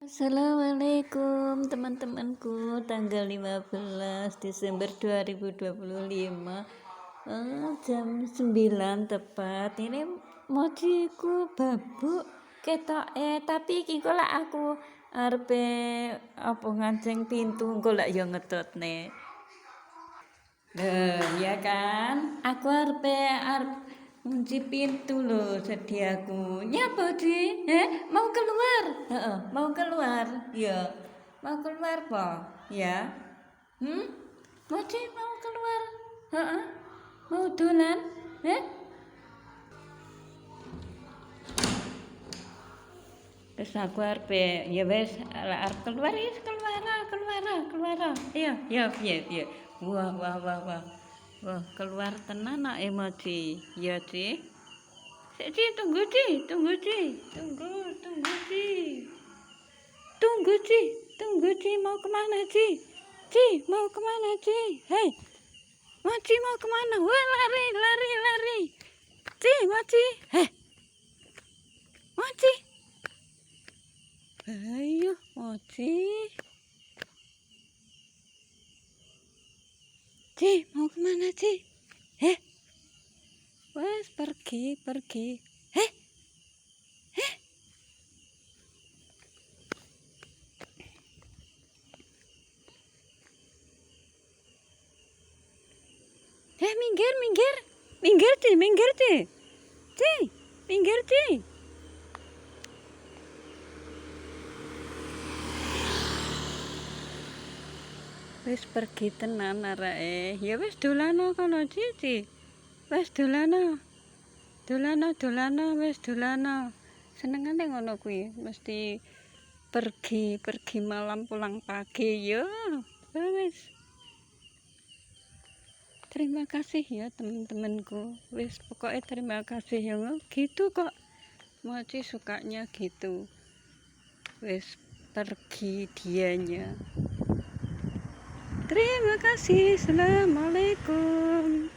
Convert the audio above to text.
Assalamualaikum teman-temanku, tanggal 15 Desember 2025, jam 9 tepat. Ini mojiku babuk ketoke, tapi iki kok lak aku arepe apa ngancing pintu engko lak ya ngetutne. Ya kan, aku arep ngunci pintu loh, sediaku. Nyapa, Di? Mau keluar? Mau keluar? Ya. Mau keluar, po? Ya. Mau Di mau keluar? Heeh. Mau dolan? Terus aku arep ya wis arep keluar ya keluar. Iya, ya. Wah. Wah, keluar tenan nak emoji. Ya, Ci. Ci, tunggu, Ci. Tunggu, Ci. Mau kemana, Ci? Ci, mau kemana, Ci? Hei. Moci mau kemana? Wah, lari. Ci, Moci. Hei. Moci. Ayo, Moci. Ci, mau kemana, Ci? Wes pergi. Minggir, Ci. Ci, minggir, Ci. Wis pergi tenan areke. Ya wis dolano kono, Ci. Wis dolano. Wis dolano. Senengane ngono kuwi, mesti pergi malam pulang pagi ya. Wis. Terima kasih ya teman-temanku. Wis pokoknya terima kasih ya. Gitu kok. Moci sukanya gitu. Wis pergi dianya. Terima kasih. Assalamualaikum.